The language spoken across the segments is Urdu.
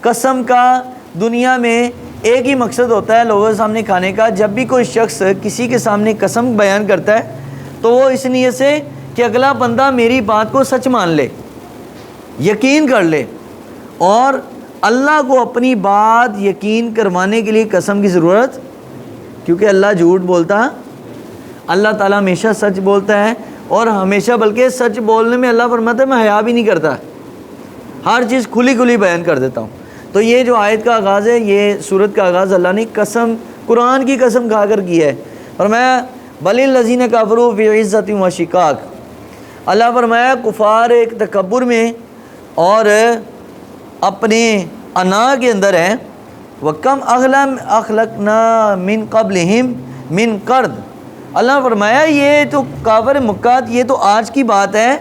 قسم کا دنیا میں ایک ہی مقصد ہوتا ہے لوگوں کے سامنے کھانے کا. جب بھی کوئی شخص کسی کے سامنے قسم بیان کرتا ہے تو وہ اس نیت سے کہ اگلا بندہ میری بات کو سچ مان لے, یقین کر لے, اور اللہ کو اپنی بات یقین کروانے کے لیے قسم کی ضرورت, کیونکہ اللہ جھوٹ بولتا, اللہ تعالیٰ ہمیشہ سچ بولتا ہے, اور ہمیشہ بلکہ سچ بولنے میں اللہ فرماتا ہے میں حیا بھی نہیں کرتا, ہر چیز کھلی کھلی بیان کر دیتا ہوں. تو یہ جو آیت کا آغاز ہے, یہ سورت کا آغاز اللہ نے قسم, قرآن کی قسم کھا کر کی ہے. فرمایا بل الذین کفروا فی عزۃ و شقاق. اللہ فرمایا کفار ایک تکبر میں اور اپنے انا کے اندر ہیں. وَكَمْ أَخْلَقْنَا مِن قَبْلِهِمْ مِن قَرْنٍ. اللہ فرمایا یہ تو کافر مکہ, یہ تو آج کی بات ہے,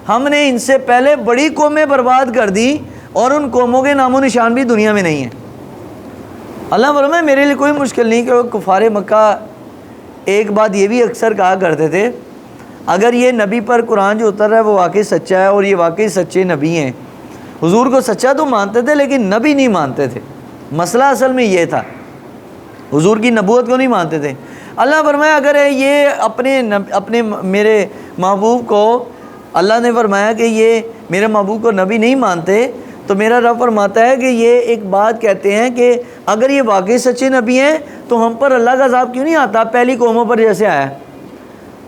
ہم نے ان سے پہلے بڑی قومیں برباد کر دی اور ان قوموں کے نام و نشان بھی دنیا میں نہیں ہیں. اللہ فرمایا میرے لیے کوئی مشکل نہیں, کہ کفار مکہ ایک بات یہ بھی اکثر کہا کرتے تھے, اگر یہ نبی پر قرآن جو اتر رہا ہے وہ واقعی سچا ہے اور یہ واقعی سچے نبی ہیں, حضور کو سچا تو مانتے تھے لیکن نبی نہیں مانتے تھے. مسئلہ اصل میں یہ تھا, حضور کی نبوت کو نہیں مانتے تھے. اللہ فرمایا اگر یہ اپنے میرے محبوب کو, اللہ نے فرمایا کہ یہ میرے محبوب کو نبی نہیں مانتے, تو میرا رب فرماتا ہے کہ یہ ایک بات کہتے ہیں کہ اگر یہ واقعی سچے نبی ہیں تو ہم پر اللہ کا عذاب کیوں نہیں آتا پہلی قوموں پر جیسے آیا.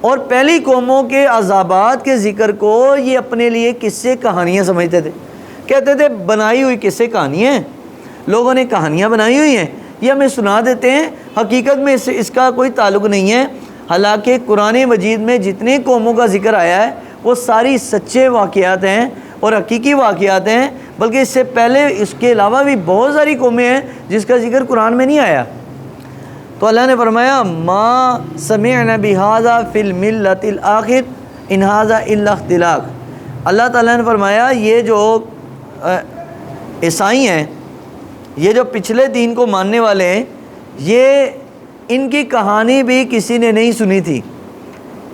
اور پہلی قوموں کے عذابات کے ذکر کو یہ اپنے لیے قصے کہانیاں سمجھتے تھے, کہتے تھے بنائی ہوئی قصے کہانیاں, لوگوں نے کہانیاں بنائی ہوئی ہیں, یہ ہمیں سنا دیتے ہیں, حقیقت میں اس کا کوئی تعلق نہیں ہے. حالانکہ قرآن مجید میں جتنے قوموں کا ذکر آیا ہے وہ ساری سچے واقعات ہیں اور حقیقی واقعات ہیں, بلکہ اس سے پہلے اس کے علاوہ بھی بہت ساری قومیں ہیں جس کا ذکر قرآن میں نہیں آیا. تو اللہ نے فرمایا ما سمعنا بہذا فی الملۃ الآخر ان ھذا الا اختلاق. اللہ تعالیٰ نے فرمایا یہ جو عیسائی ہیں, یہ جو پچھلے دین کو ماننے والے ہیں, یہ ان کی کہانی بھی کسی نے نہیں سنی تھی,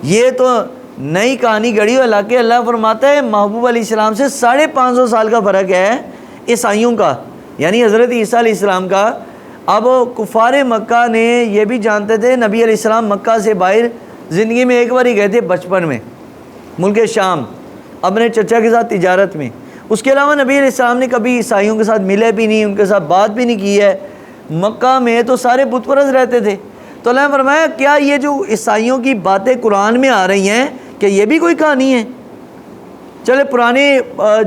یہ تو نئی کہانی گڑھی. حالانکہ اللہ فرماتا ہے محبوب علیہ السلام سے 550 سال کا فرق ہے عیسائیوں کا, یعنی حضرت عیسیٰ علیہ السلام کا. اب کفار مکہ نے یہ بھی جانتے تھے, نبی علیہ السلام مکہ سے باہر زندگی میں ایک بار ہی گئے تھے بچپن میں ملک شام اپنے چچا کے ساتھ تجارت میں, اس کے علاوہ نبی علیہ السلام نے کبھی عیسائیوں کے ساتھ ملے بھی نہیں, ان کے ساتھ بات بھی نہیں کی ہے. مکہ میں تو سارے بت پرست رہتے تھے. تو اللہ نے فرمایا کیا یہ جو عیسائیوں کی باتیں قرآن میں آ رہی ہیں کہ یہ بھی کوئی کہانی ہے؟ چلے پرانے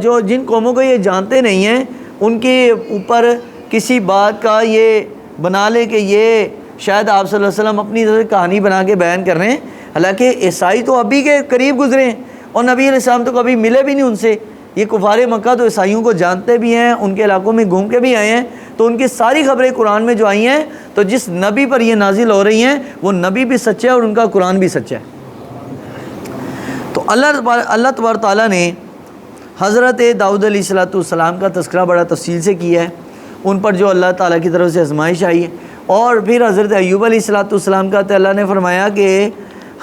جو جن قوموں کو یہ جانتے نہیں ہیں ان کے اوپر کسی بات کا یہ بنا لے کہ یہ شاید آپ صلی اللہ علیہ وسلم اپنی طرح کہانی بنا کے بیان کر رہے ہیں. حالانکہ عیسائی تو ابھی کے قریب گزرے ہیں اور نبی علیہ السلام تو کبھی ملے بھی نہیں ان سے. یہ کفار مکہ تو عیسائیوں کو جانتے بھی ہیں, ان کے علاقوں میں گھوم کے بھی آئے ہیں, تو ان کی ساری خبریں قرآن میں جو آئی ہیں تو جس نبی پر یہ نازل ہو رہی ہیں وہ نبی بھی سچا ہے اور ان کا قرآن بھی سچا ہے. تو اللہ تبارک تعالیٰ نے حضرت داؤد علیہ السلام کا تذکرہ بڑا تفصیل سے کیا ہے, ان پر جو اللہ تعالیٰ کی طرف سے آزمائش آئی ہے. اور پھر حضرت ایوب علیہ السلام کا تو اللہ نے فرمایا کہ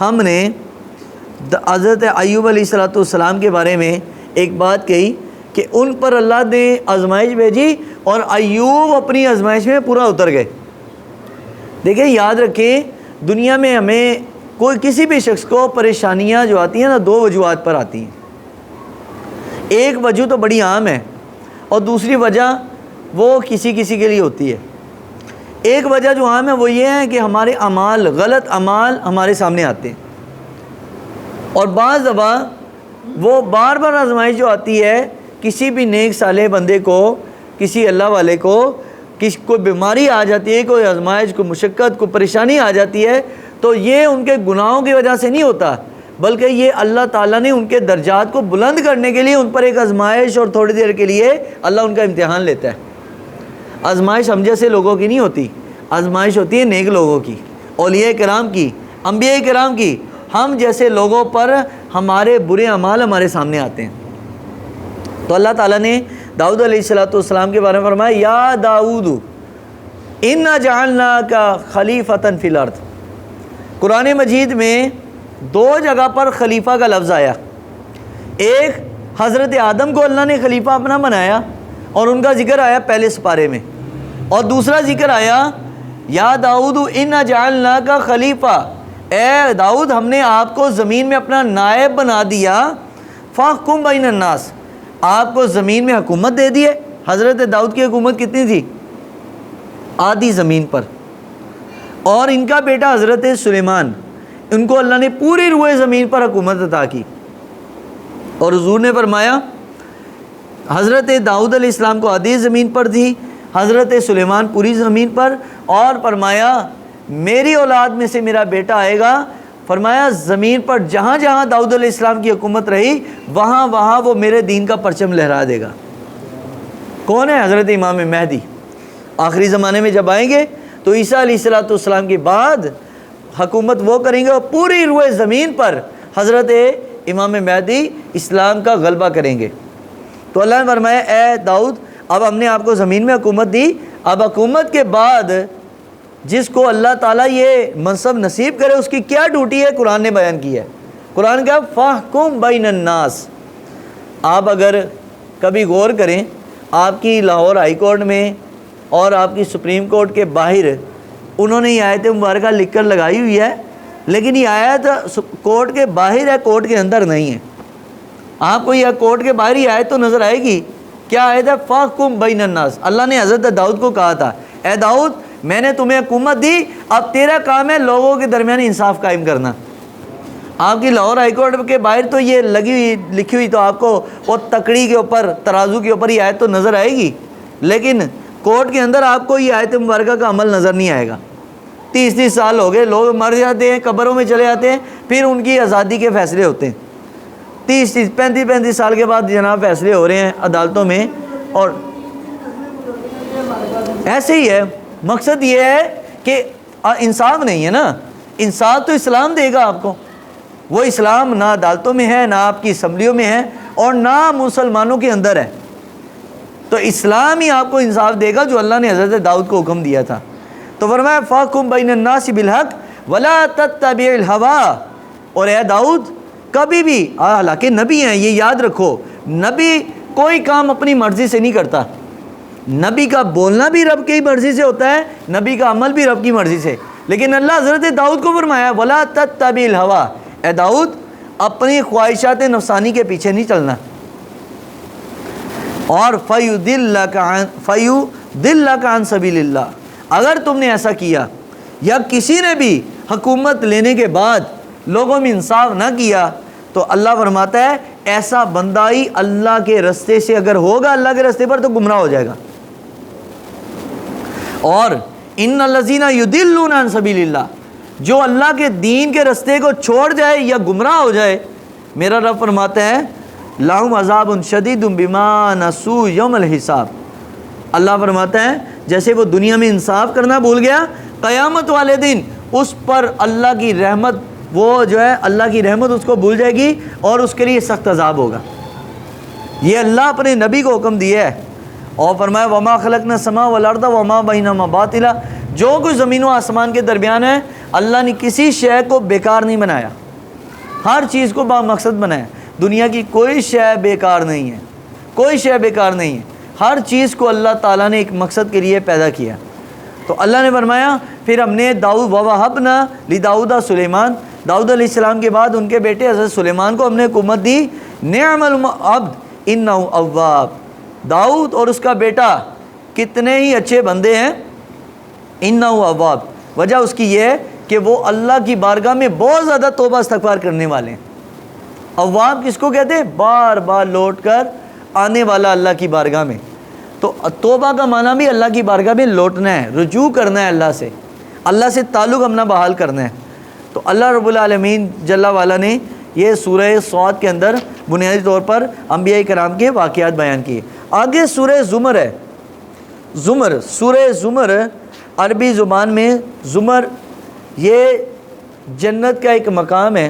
ہم نے حضرت ایوب علیہ السلام کے بارے میں ایک بات کہی کہ ان پر اللہ نے آزمائش بھیجی اور ایوب اپنی آزمائش میں پورا اتر گئے. دیکھیں یاد رکھیں دنیا میں ہمیں کوئی کسی بھی شخص کو پریشانیاں جو آتی ہیں نا 2 وجوہات پر آتی ہیں. ایک وجہ تو بڑی عام ہے اور دوسری وجہ وہ کسی کے لیے ہوتی ہے. ایک وجہ جو عام ہے وہ یہ ہے کہ ہمارے اعمال, غلط اعمال ہمارے سامنے آتے ہیں, اور بعض دفعہ وہ بار بار آزمائش جو آتی ہے کسی بھی نیک صالح بندے کو, کسی اللہ والے کو کوئی بیماری آ جاتی ہے, کوئی آزمائش, کوئی مشقت, کوئی پریشانی آ جاتی ہے, تو یہ ان کے گناہوں کی وجہ سے نہیں ہوتا, بلکہ یہ اللہ تعالیٰ نے ان کے درجات کو بلند کرنے کے لیے ان پر ایک آزمائش اور تھوڑی دیر کے لیے اللہ ان کا امتحان لیتا ہے. آزمائش ہم جیسے لوگوں کی نہیں ہوتی, آزمائش ہوتی ہے نیک لوگوں کی, اولیاء کرام کی, انبیاء کرام کی. ہم جیسے لوگوں پر ہمارے برے اعمال ہمارے سامنے آتے ہیں. تو اللہ تعالیٰ نے داؤد علیہ السلام کے بارے میں فرمایا یا داؤد انا جعلناک خلیفۃ فی الارض. قرآن مجید میں 2 جگہ پر خلیفہ کا لفظ آیا. ایک حضرت آدم کو اللہ نے خلیفہ اپنا بنایا, اور ان کا ذکر آیا پہلے سپارے میں، اور دوسرا ذکر آیا یا داؤد انا جعلناک خلیفہ، اے داؤد ہم نے آپ کو زمین میں اپنا نائب بنا دیا، فاحکم بین الناس، آپ کو زمین میں حکومت دے دی ہے۔ حضرت داؤد کی حکومت کتنی تھی؟ آدھی زمین پر، اور ان کا بیٹا حضرت سلیمان، ان کو اللہ نے پوری روئے زمین پر حکومت عطا کی۔ اور حضور نے فرمایا حضرت داؤد علیہ السلام کو آدھی زمین پر تھی، حضرت سلیمان پوری زمین پر، اور فرمایا میری اولاد میں سے میرا بیٹا آئے گا، فرمایا زمین پر جہاں جہاں داؤد علیہ السلام کی حکومت رہی وہاں وہاں وہ میرے دین کا پرچم لہرا دے گا۔ کون ہے؟ حضرت امام مہدی۔ آخری زمانے میں جب آئیں گے تو عیسیٰ علیہ السلام کے بعد حکومت وہ کریں گے اور پوری روئے زمین پر حضرت امام مہدی اسلام کا غلبہ کریں گے۔ تو اللہ نے فرمایا اے داؤد اب ہم نے آپ کو زمین میں حکومت دی، اب حکومت کے بعد جس کو اللہ تعالیٰ یہ منصب نصیب کرے اس کی کیا ڈیوٹی ہے، قرآن نے بیان کی ہے۔ قرآن کا فاحکم بین الناس، آپ اگر کبھی غور کریں آپ کی لاہور ہائی کورٹ میں اور آپ کی سپریم کورٹ کے باہر انہوں نے یہ آیت مبارکہ لکھ کر لگائی ہوئی ہے، لیکن یہ آیت کورٹ کے باہر ہے، کورٹ کے اندر نہیں ہے۔ آپ کو یہ کورٹ کے باہر ہی آیت تو نظر آئے گی، کیا آیت ہے؟ فاحکم بین الناس۔ اللہ نے حضرت داؤد کو کہا تھا اے داؤد میں نے تمہیں حکومت دی، اب تیرا کام ہے لوگوں کے درمیان انصاف قائم کرنا۔ آپ کی لاہور ہائی کورٹ کے باہر تو یہ لکھی ہوئی تو آپ کو وہ تکڑی کے اوپر ترازو کے اوپر یہ آیت تو نظر آئے گی، لیکن کورٹ کے اندر آپ کو یہ آیت مبارکہ کا عمل نظر نہیں آئے گا۔ 30 سال ہو گئے، لوگ مر جاتے ہیں، قبروں میں چلے جاتے ہیں، پھر ان کی آزادی کے فیصلے ہوتے ہیں۔ 35 سال کے بعد جناب فیصلے ہو رہے ہیں عدالتوں میں، اور ایسے ہی ہے۔ مقصد یہ ہے کہ انصاف نہیں ہے نا، انصاف تو اسلام دے گا آپ کو، وہ اسلام نہ عدالتوں میں ہے، نہ آپ کی اسمبلیوں میں ہے، اور نہ مسلمانوں کے اندر ہے۔ تو اسلام ہی آپ کو انصاف دے گا جو اللہ نے حضرت داؤد کو حکم دیا تھا۔ تو فرمایا فاحکم بین الناس بالحق ولا تتبع الہوی، اور اے داؤد کبھی بھی، حالانکہ نبی ہیں یہ یاد رکھو، نبی کوئی کام اپنی مرضی سے نہیں کرتا، نبی کا بولنا بھی رب کی مرضی سے ہوتا ہے، نبی کا عمل بھی رب کی مرضی سے، لیکن اللہ حضرت داؤد کو فرمایا ولا تتبع الہوی، اے داؤد اپنی خواہشات نفسانی کے پیچھے نہیں چلنا، اور فیضلک عن سبیل اللہ، اگر تم نے ایسا کیا یا کسی نے بھی حکومت لینے کے بعد لوگوں میں انصاف نہ کیا تو اللہ فرماتا ہے ایسا بندہ ہی اللہ کے رستے سے اگر ہوگا، اللہ کے رستے پر، تو گمراہ ہو جائے گا۔ اور ان الذین یضلون عن سبیل اللہ، جو اللہ کے دین کے رستے کو چھوڑ جائے یا گمراہ ہو جائے، میرا رب فرماتا ہے لہم عذاب شدید بما نسوا یوم الحساب، اللہ فرماتا ہے جیسے وہ دنیا میں انصاف کرنا بھول گیا، قیامت والے دن اس پر اللہ کی رحمت، وہ جو ہے اللہ کی رحمت اس کو بھول جائے گی اور اس کے لیے سخت عذاب ہوگا۔ یہ اللہ اپنے نبی کو حکم دیا ہے، اور فرمایا وما خلقنا السماء والارض وما بینہما باطلا، جو کچھ زمین و آسمان کے درمیان ہے اللہ نے کسی شے کو بیکار نہیں بنایا، ہر چیز کو با مقصد بنایا۔ دنیا کی کوئی شے بیکار نہیں ہے، کوئی شے بیکار نہیں ہے، ہر چیز کو اللہ تعالیٰ نے ایک مقصد کے لیے پیدا کیا۔ تو اللہ نے فرمایا پھر ہم نے داؤد ووہبنا لداؤد سلیمان، داؤد علیہ السلام کے بعد ان کے بیٹے حضرت سلیمان کو ہم نے حکومت دی، نعم العبد انہ اواب، داؤد اور اس کا بیٹا کتنے ہی اچھے بندے ہیں، انہ اواب، وجہ اس کی یہ ہے کہ وہ اللہ کی بارگاہ میں بہت زیادہ توبہ استغفار کرنے والے ہیں۔ اواب کس کو کہتے ہیں؟ بار بار لوٹ کر آنے والا اللہ کی بارگاہ میں۔ تو توبہ کا معنی بھی اللہ کی بارگاہ میں لوٹنا ہے، رجوع کرنا ہے اللہ سے تعلق اپنا بحال کرنا ہے۔ تو اللہ رب العالمین جل وعلا نے یہ سورہ صاد کے اندر بنیادی طور پر انبیاء کرام کے واقعات بیان کیے۔ آگے سورہ زمر ہے، زمر، سورہ زمر عربی زبان میں زمر یہ جنت کا ایک مقام ہے۔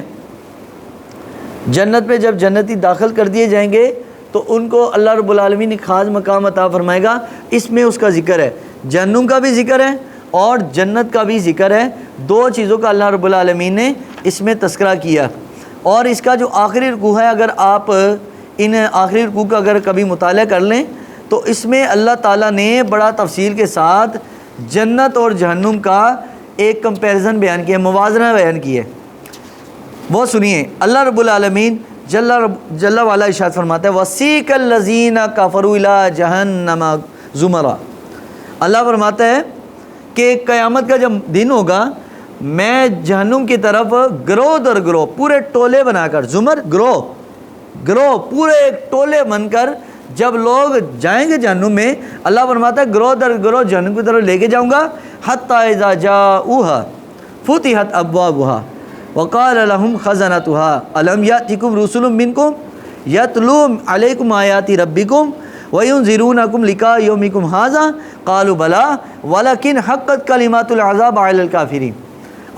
جنت پہ جب جنتی داخل کر دیے جائیں گے تو ان کو اللہ رب العالمین نے خاص مقام عطا فرمائے گا، اس میں اس کا ذکر ہے، جہنم کا بھی ذکر ہے اور جنت کا بھی ذکر ہے، دو چیزوں کا اللہ رب العالمین نے اس میں تذکرہ کیا۔ اور اس کا جو آخری رکوع ہے، اگر آپ ان آخری رکوع کا اگر کبھی مطالعہ کر لیں تو اس میں اللہ تعالیٰ نے بڑا تفصیل کے ساتھ جنت اور جہنم کا ایک کمپیریزن بیان کیا، موازنہ بیان کیا ہے۔ وہ سنیے، اللہ رب العالمین جل والا ارشاد فرماتا ہے وَسِيقَ الَّذِينَ كَفَرُوا إِلَىٰ جَهَنَّمَ زُمَرًا۔ اللہ فرماتا ہے کہ قیامت کا جب دن ہوگا میں جہنم کی طرف گروہ در گروہ پورے ٹولے بنا کر، زمر گروہ پورے ایک ٹولے بن کر جب لوگ جائیں گے جہنم میں، اللہ فرماتا ہے گروہ در گروہ جہنم کی طرف لے کے جاؤں گا، حَتَّىٰ إِذَا جَاءُوهَا فُتِحَتْ أَبْوَابُهَا وقال لهم خزنتها ألم يأتكم رسل منكم يتلون عليكم آيات ربكم وينذرونكم لقاء يومكم هذا قالوا بلى ولكن حقت كلمات العذاب على الكافرين۔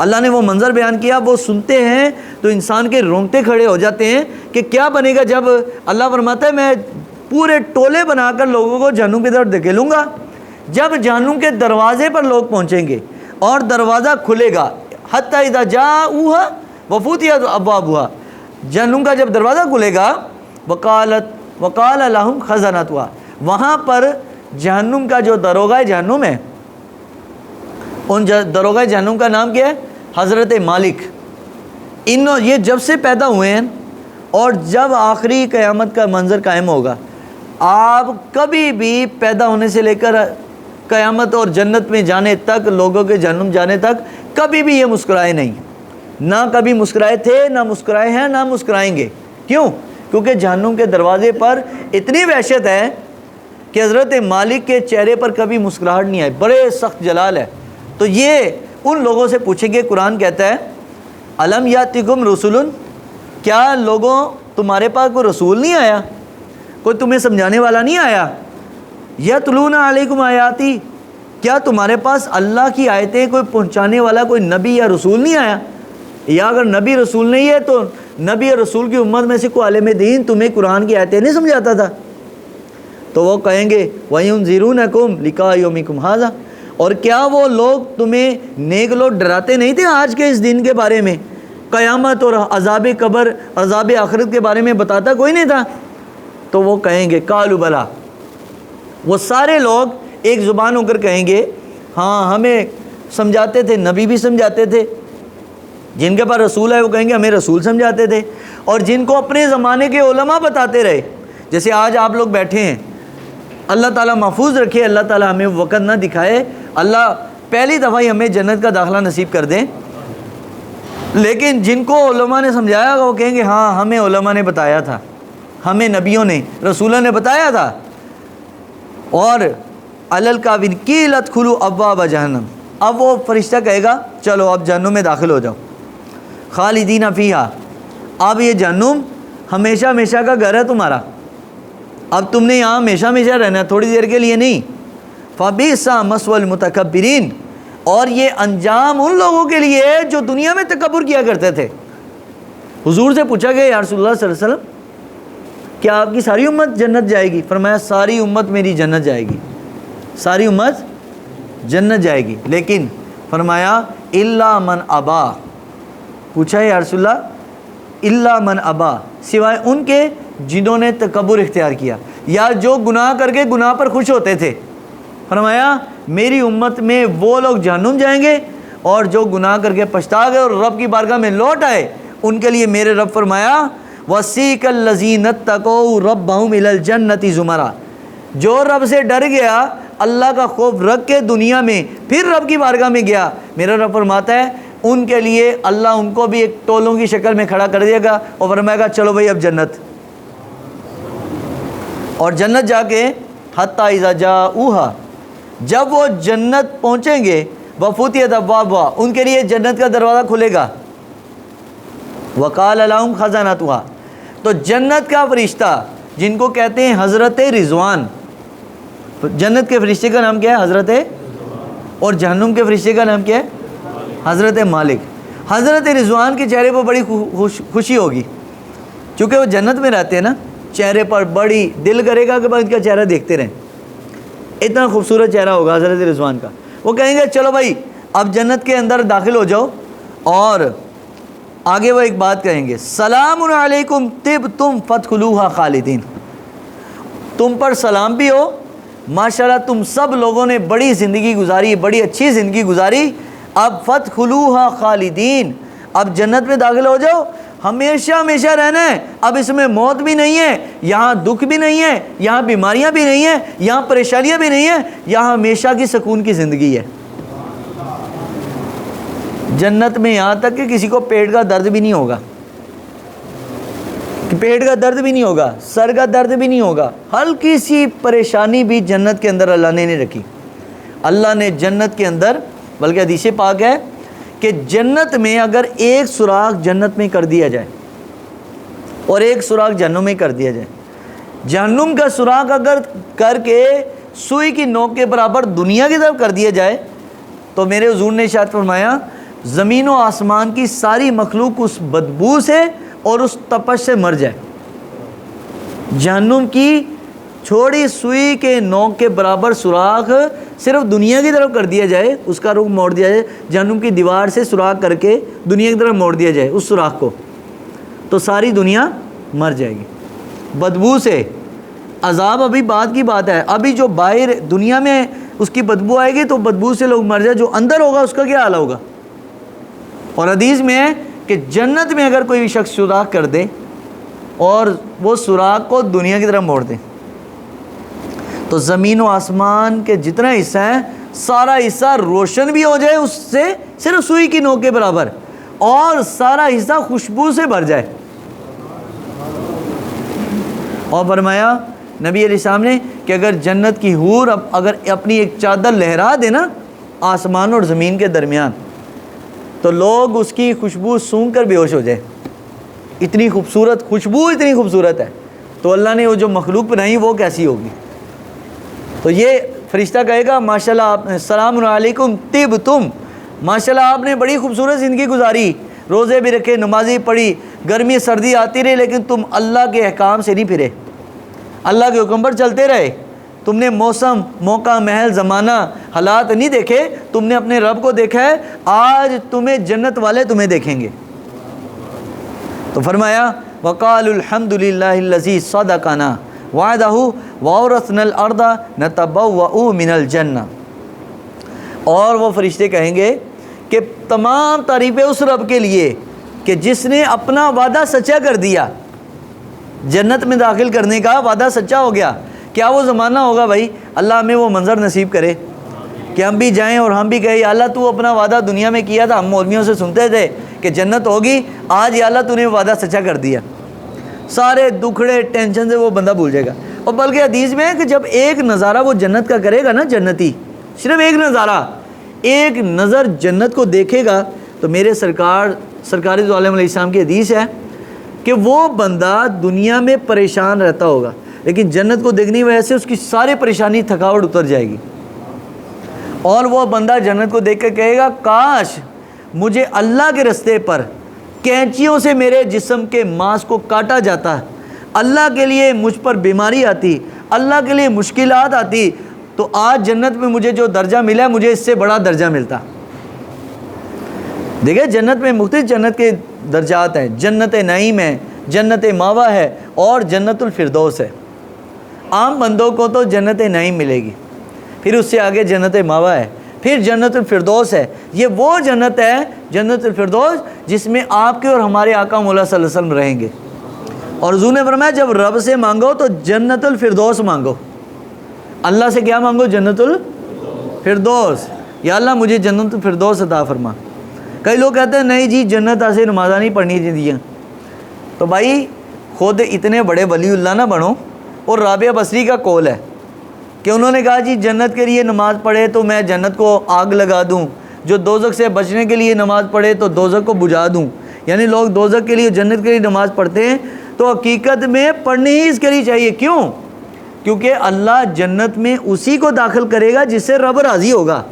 اللہ نے وہ منظر بیان کیا، وہ سنتے ہیں تو انسان کے رونگٹے کھڑے ہو جاتے ہیں کہ کیا بنے گا جب اللہ فرماتا ہے میں پورے ٹولے بنا کر لوگوں کو جہنم کی طرف دھکیلوں گا۔ جب جہنم کے دروازے پر لوگ پہنچیں گے اور دروازہ کھلے گا، حتیٰ اذا جاءوها وفتحت ابوابها، جہنم کا جب دروازہ کھلے گا وقال لهم خزنتها، وہاں پر جہنم کا جو دروغہ جہنم ہے، ان دروغہ جہنم کا نام کیا ہے؟ حضرت مالک۔ یہ جب سے پیدا ہوئے ہیں اور جب آخری قیامت کا منظر قائم ہوگا، آپ کبھی بھی پیدا ہونے سے لے کر قیامت اور جنت میں جانے تک، لوگوں کے جہنم جانے تک کبھی بھی یہ مسکرائے نہیں، نہ کبھی مسکرائے تھے، نہ مسکرائے ہیں، نہ مسکرائیں گے۔ کیوں؟ کیونکہ جہنم کے دروازے پر اتنی وحشت ہے کہ حضرت مالک کے چہرے پر کبھی مسکراہٹ نہیں آئی، بڑے سخت جلال ہے۔ تو یہ ان لوگوں سے پوچھیں گے، قرآن کہتا ہے الم یاتکم رسول، کیا لوگوں تمہارے پاس کوئی رسول نہیں آیا، کوئی تمہیں سمجھانے والا نہیں آیا؟ یتلون علیکم آیاتی، کیا تمہارے پاس اللہ کی آیتیں کوئی پہنچانے والا کوئی نبی یا رسول نہیں آیا؟ یا اگر نبی رسول نہیں ہے تو نبی اور رسول کی امت میں سے کوئی عالم دین تمہیں قرآن کی آیتیں نہیں سمجھاتا تھا؟ تو وہ کہیں گے وَيُنذِرُونَكُمْ لِقَاءَ يَوْمِكُمْ هَذَا، اور کیا وہ لوگ تمہیں نیک لوگ ڈراتے نہیں تھے آج کے اس دن کے بارے میں؟ قیامت اور عذاب قبر، عذاب آخرت کے بارے میں بتاتا کوئی نہیں تھا؟ تو وہ کہیں گے قالوا بلا، وہ سارے لوگ ایک زبان ہو کر کہیں گے ہاں ہمیں سمجھاتے تھے، نبی بھی سمجھاتے تھے، جن کے پاس رسول ہے وہ کہیں گے ہمیں رسول سمجھاتے تھے، اور جن کو اپنے زمانے کے علماء بتاتے رہے، جیسے آج آپ لوگ بیٹھے ہیں، اللہ تعالیٰ محفوظ رکھے، اللہ تعالیٰ ہمیں وقت نہ دکھائے، اللہ پہلی دفعہ ہی ہمیں جنت کا داخلہ نصیب کر دیں، لیکن جن کو علماء نے سمجھایا وہ کہیں گے ہاں ہمیں علماء نے بتایا تھا، ہمیں نبیوں نے، رسولوں نے بتایا تھا۔ اور الکافرین قیل ادخلوا ابواب جہنم، اب وہ فرشتہ کہے گا چلو اب جہنم میں داخل ہو جاؤ، خالدین فیہا، اب یہ جہنم ہمیشہ ہمیشہ کا گھر ہے تمہارا، اب تم نے یہاں ہمیشہ ہمیشہ رہنا ہے، تھوڑی دیر کے لیے نہیں۔ فبئس مثوى المتکبرین، اور یہ انجام ان لوگوں کے لیے ہے جو دنیا میں تکبر کیا کرتے تھے۔ حضور سے پوچھا گیا یا رسول اللہ صلی اللہ علیہ وسلم کیا آپ کی ساری امت جنت جائے گی؟ فرمایا ساری امت میری جنت جائے گی، ساری امت جنت جائے گی، لیکن فرمایا الا من ابا، پوچھا ہے یا رسول اللہ الا من ابا، سوائے ان کے جنہوں نے تکبر اختیار کیا یا جو گناہ کر کے گناہ پر خوش ہوتے تھے۔ فرمایا میری امت میں وہ لوگ جہنم جائیں گے اور جو گناہ کر کے پچھتا گئے اور رب کی بارگاہ میں لوٹ آئے، ان کے لیے میرے رب فرمایا وَسِيقَ الَّذِينَ اتَّقَوْا رَبَّهُمْ إِلَى الْجَنَّةِ زُمَرًا، جو رب سے ڈر گیا، اللہ کا خوف رکھ کے دنیا میں پھر رب کی بارگاہ میں گیا، میرا رب فرماتا ہے ان کے لیے اللہ ان کو بھی ایک ٹولوں کی شکل میں کھڑا کر دے گا اور فرمائے گا چلو بھائی اب جنت۔ اور جنت جا کے حتیٰ اذا جاءوها، جب وہ جنت پہنچیں گے وفتحت ابوابها، ان کے لیے جنت کا دروازہ کھلے گا، وقال لهم خزنتها، تو جنت کا فرشتہ جن کو کہتے ہیں حضرت رضوان، جنت کے فرشتے کا نام کیا ہے؟ حضرت، اور جہنم کے فرشتے کا نام کیا ہے؟ حضرت مالک۔ حضرت رضوان کے چہرے پر بڑی خوشی ہوگی، چونکہ وہ جنت میں رہتے ہیں نا، چہرے پر بڑی دل کرے گا کہ بھائی ان کا چہرہ دیکھتے رہیں، اتنا خوبصورت چہرہ ہوگا حضرت رضوان کا۔ وہ کہیں گے چلو بھائی اب جنت کے اندر داخل ہو جاؤ، اور آگے وہ ایک بات کہیں گے سلام علیکم طبتم فادخلوها خالدین، تم پر سلام بھی ہو ماشاءاللہ تم سب لوگوں نے بڑی زندگی گزاری، بڑی اچھی زندگی گزاری، اب فادخلوہا خالدین، اب جنت میں داخل ہو جاؤ، ہمیشہ ہمیشہ رہنا ہے۔ اب اس میں موت بھی نہیں ہے، یہاں دکھ بھی نہیں ہے، یہاں بیماریاں بھی نہیں ہیں، یہاں پریشانیاں بھی نہیں ہیں، یہاں ہمیشہ کی سکون کی زندگی ہے۔ جنت میں یہاں تک کہ کسی کو پیٹ کا درد بھی نہیں ہوگا، پیٹ کا درد بھی نہیں ہوگا، سر کا درد بھی نہیں ہوگا، ہلکی سی پریشانی بھی جنت کے اندر اللہ نے نہیں رکھی۔ اللہ نے جنت کے اندر، بلکہ حدیث پاک ہے کہ جنت میں اگر ایک سوراخ جنت میں کر دیا جائے اور ایک سوراخ جہنم میں کر دیا جائے، جہنم کا سوراخ اگر کر کے سوئی کی نوک کے برابر دنیا کی طرف کر دیا جائے تو میرے حضور نے ارشاد فرمایا زمین و آسمان کی ساری مخلوق اس بدبو سے اور اس تپش سے مر جائے۔ جہنم کی چھوڑی سوئی کے نوک کے برابر سوراخ صرف دنیا کی طرف کر دیا جائے، اس کا رخ موڑ دیا جائے، جہنم کی دیوار سے سوراخ کر کے دنیا کی طرف موڑ دیا جائے اس سوراخ کو، تو ساری دنیا مر جائے گی بدبو سے۔ عذاب ابھی بعد کی بات ہے، ابھی جو باہر دنیا میں اس کی بدبو آئے گی تو بدبو سے لوگ مر جائے، جو اندر ہوگا اس کا کیا حال ہوگا۔ اور حدیث میں ہے کہ جنت میں اگر کوئی شخص سوراخ کر دے اور وہ سوراخ کو دنیا کی طرف موڑ دے تو زمین و آسمان کے جتنا حصہ ہے سارا حصہ روشن بھی ہو جائے اس سے صرف سوئی کی نوک کے برابر، اور سارا حصہ خوشبو سے بھر جائے۔ اور فرمایا نبی علیہ السلام نے کہ اگر جنت کی حور اگر اپنی ایک چادر لہرا دے نا آسمان اور زمین کے درمیان تو لوگ اس کی خوشبو سونگھ کر بے ہوش ہو جائے، اتنی خوبصورت خوشبو، اتنی خوبصورت ہے۔ تو اللہ نے وہ جو مخلوق بنائی وہ کیسی ہوگی۔ تو یہ فرشتہ کہے گا ماشاءاللہ آپ السلام علیکم طبتم، ماشاءاللہ آپ نے بڑی خوبصورت زندگی گزاری، روزے بھی رکھے، نمازیں پڑھی، گرمی سردی آتی رہی لیکن تم اللہ کے احکام سے نہیں پھرے، اللہ کے حکم پر چلتے رہے، تم نے موسم، موقع، محل، زمانہ، حالات نہیں دیکھے، تم نے اپنے رب کو دیکھا ہے، آج تمہیں جنت والے تمہیں دیکھیں گے۔ تو فرمایا وقالوا الحمد للہ الذی صدقنا وعدہ وورثنا الارض نتبوأ من الجنہ، اور وہ فرشتے کہیں گے کہ تمام تعریفیں اس رب کے لیے کہ جس نے اپنا وعدہ سچا کر دیا، جنت میں داخل کرنے کا وعدہ سچا ہو گیا۔ کیا وہ زمانہ ہوگا بھائی، اللہ ہمیں وہ منظر نصیب کرے کہ ہم بھی جائیں اور ہم بھی کہیں یا اللہ تو اپنا وعدہ دنیا میں کیا تھا، ہم مولویوں سے سنتے تھے کہ جنت ہوگی، آج یا اللہ تو نے وعدہ سچا کر دیا، سارے دکھڑے ٹینشن سے وہ بندہ بھول جائے گا۔ اور بلکہ حدیث میں ہے کہ جب ایک نظارہ وہ جنت کا کرے گا نا جنتی، صرف ایک نظارہ، ایک نظر جنت کو دیکھے گا تو میرے سرکار دو عالم علیہ السلام کی حدیث ہے کہ وہ بندہ دنیا میں پریشان رہتا ہوگا لیکن جنت کو دیکھنے کی وجہ سے اس کی ساری پریشانی تھکاوٹ اتر جائے گی، اور وہ بندہ جنت کو دیکھ کے کہے گا کاش مجھے اللہ کے رستے پر کینچیوں سے میرے جسم کے ماس کو کاٹا جاتا، اللہ کے لیے مجھ پر بیماری آتی، اللہ کے لیے مشکلات آتی، تو آج جنت میں مجھے جو درجہ ملا ہے مجھے اس سے بڑا درجہ ملتا۔ دیکھیں جنت میں مختلف جنت کے درجات ہیں، جنت نعیم ہے، جنت ماوا ہے اور جنت الفردوس ہے۔ عام بندوں کو تو جنت نعیم ملے گی، پھر اس سے آگے جنت ماوا ہے، پھر جنت الفردوس ہے۔ یہ وہ جنت ہے جنت الفردوس جس میں آپ کے اور ہمارے آقا مولا صلی اللہ علیہ وسلم رہیں گے۔ اور حضور نے فرمایا جب رب سے مانگو تو جنت الفردوس مانگو، اللہ سے کیا مانگو؟ جنت الفردوس، یا اللہ مجھے جنت الفردوس عطا فرما۔ کئی لوگ کہتے ہیں نہیں جی جنت ایسے نمازیں نہیں پڑھنی چاہیے، تو بھائی خود اتنے بڑے ولی اللہ نہ بنو۔ اور رابعہ بصری کا قول ہے کہ انہوں نے کہا جی جنت کے لیے نماز پڑھے تو میں جنت کو آگ لگا دوں، جو دوزخ سے بچنے کے لیے نماز پڑھے تو دوزخ کو بجھا دوں۔ یعنی لوگ دوزخ کے لیے جنت کے لیے نماز پڑھتے ہیں تو حقیقت میں پڑھنی ہی اس کے لیے چاہیے۔ کیوں؟ کیونکہ اللہ جنت میں اسی کو داخل کرے گا جس سے رب راضی ہوگا۔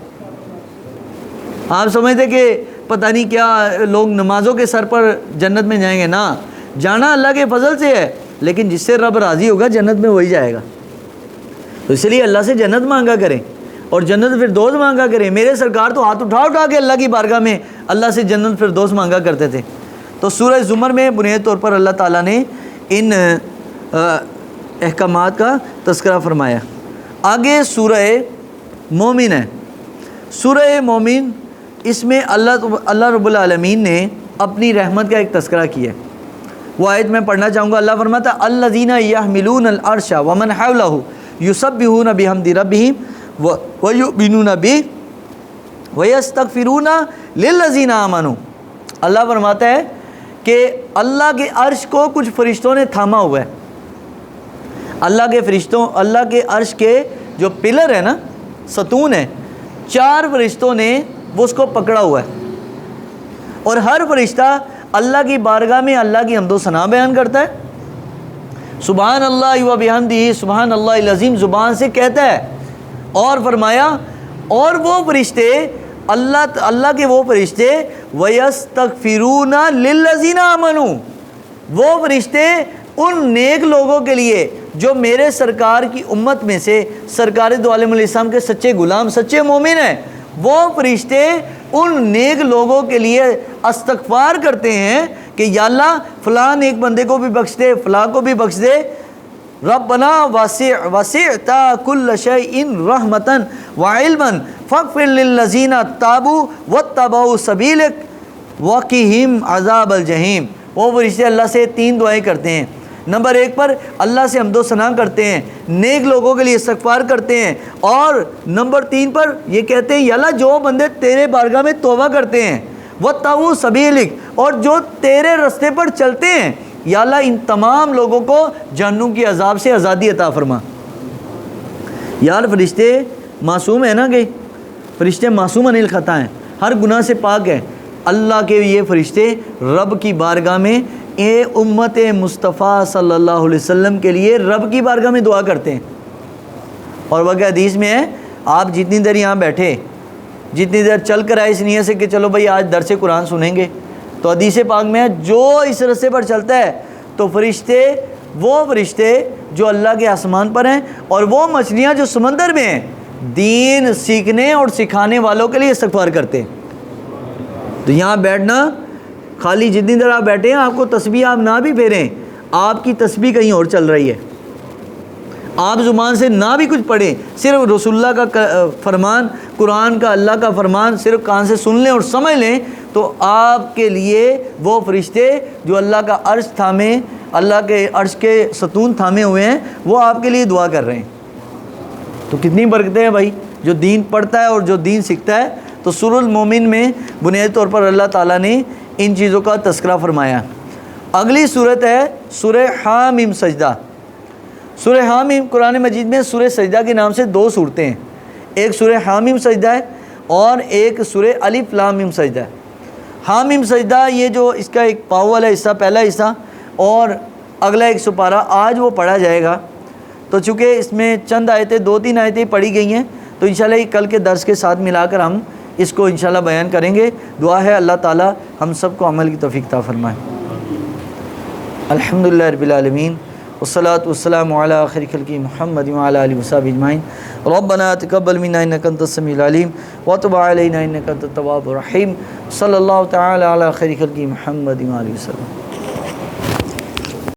آپ سمجھتے کہ پتہ نہیں کیا لوگ نمازوں کے سر پر جنت میں جائیں گے، نہ، جانا اللہ کے فضل سے ہے لیکن جس سے رب راضی ہوگا جنت میں وہی جائے گا۔ تو اس لیے اللہ سے جنت مانگا کریں اور جنت فردوس مانگا کریں۔ میرے سرکار تو ہاتھ اٹھا اٹھا کے اللہ کی بارگاہ میں اللہ سے جنت فردوس مانگا کرتے تھے۔ تو سورہ زمر میں بنیادی طور پر اللہ تعالیٰ نے ان احکامات کا تذکرہ فرمایا۔ آگے سورہ مومن ہے. سورہ مومن اس میں اللہ رب العالمین نے اپنی رحمت کا ایک تذکرہ کیا ہے. وہ آیت میں پڑھنا چاہوں گا. اللہ فرماتا ہے الذین یحملون العرش ومن حولہ یسبحون بحمد ربہم ویؤمنون بہ ویستغفرون للذین آمنوا. اللہ فرماتا ہے کہ اللہ کے عرش کو کچھ فرشتوں نے تھاما ہوا ہے. اللہ کے عرش کے جو پلر ہے نا، ستون ہے، 4 فرشتوں نے وہ اس کو پکڑا ہوا ہے. اور ہر فرشتہ اللہ کی بارگاہ میں اللہ کی حمد و ثنا بیان کرتا ہے. سبحان اللہ و بحمدہ سبحان اللہ العظیم زبان سے کہتا ہے. اور فرمایا اور وہ فرشتے اللہ کے وہ فرشتے وَيَسْتَغْفِرُونَ لِلَّذِينَ آمَنُوا، وہ فرشتے ان نیک لوگوں کے لیے جو میرے سرکار کی امت میں سے سرکار دو عالم علیہ السلام کے سچے غلام، سچے مومن ہیں، وہ فرشتے ان نیک لوگوں کے لیے استغفار کرتے ہیں کہ یا اللہ فلاں ایک بندے کو بھی بخش دے، فلاں کو بھی بخش دے. ربنا وسعت كل شيء رحمة وعلما فاغفر للذين تابوا واتبعوا سبيلك وقهم عذاب الجحيم. وہ فرشتے اللہ سے 3 دعائیں کرتے ہیں. نمبر 1 پر اللہ سے حمد و ثنا کرتے ہیں، نیک لوگوں کے لیے استغفار کرتے ہیں، اور نمبر 3 پر یہ کہتے ہیں یا اللہ جو بندے تیرے بارگاہ میں توبہ کرتے ہیں واتبعوا سبیلک، اور جو تیرے رستے پر چلتے ہیں، یا اللہ ان تمام لوگوں کو جہنم کی عذاب سے آزادی عطا فرما. یار فرشتے معصوم ہیں نا، کہ فرشتے معصوم عن الخطا ہیں، ہر گناہ سے پاک ہیں. اللہ کے یہ فرشتے رب کی بارگاہ میں اے امت مصطفیٰ صلی اللہ علیہ وسلم کے لیے رب کی بارگاہ میں دعا کرتے ہیں. اور وہ حدیث میں ہے آپ جتنی دیر یہاں بیٹھے، جتنی دیر چل کر آئے اس نیت سے کہ چلو بھائی آج درس قرآن سنیں گے، تو حدیث پاک میں ہے جو اس رستے پر چلتا ہے تو وہ فرشتے جو اللہ کے آسمان پر ہیں اور وہ مچھلیاں جو سمندر میں ہیں دین سیکھنے اور سکھانے والوں کے لیے استغفار کرتے ہیں. تو یہاں بیٹھنا خالی جتنی دیر آپ بیٹھے ہیں آپ کو تسبیح آپ نہ بھی پھیریں، آپ کی تسبیح کہیں اور چل رہی ہے. آپ زبان سے نہ بھی کچھ پڑھیں، صرف رسول اللہ کا فرمان، قرآن کا اللہ کا فرمان صرف کان سے سن لیں اور سمجھ لیں، تو آپ کے لیے وہ فرشتے جو اللہ کا عرش تھامے، اللہ کے عرش کے ستون تھامے ہوئے ہیں، وہ آپ کے لیے دعا کر رہے ہیں. تو کتنی برکتیں ہیں بھائی جو دین پڑھتا ہے اور جو دین سیکھتا ہے. تو سورہ المومن میں بنیادی طور پر اللہ تعالیٰ نے ان چیزوں کا تذکرہ فرمایا. اگلی صورت ہے سورہ حامیم سجدہ. سورہ حامیم قرآن مجید میں سورہ سجدہ کے نام سے 2 صورتیں ہیں. ایک سورہ حامیم سجدہ ہے اور ایک سورہ الف لام میم سجدہ ہے. حامیم سجدہ یہ جو اس کا ایک پاؤں والا حصہ پہلا حصہ اور اگلا ایک سپارہ آج وہ پڑھا جائے گا. تو چونکہ اس میں چند آیتیں 2-3 آیتیں پڑھی گئی ہیں تو انشاءاللہ یہ کل کے درس کے ساتھ ملا کر ہم اس کو انشاءاللہ بیان کریں گے. دعا ہے اللہ تعالی ہم سب کو عمل کی توفیق عطا فرمائے. الحمدللہ رب العالمین والصلاة والسلام علی خیر خلق محمد وعلی آلہ وصحبہ اجمعین. ربنا تقبل منا انک انت السمیع العلیم وتب علینا انک انت التواب الرحیم. صلی اللہ تعالی علی خیر خلق محمد وعلی وسلم.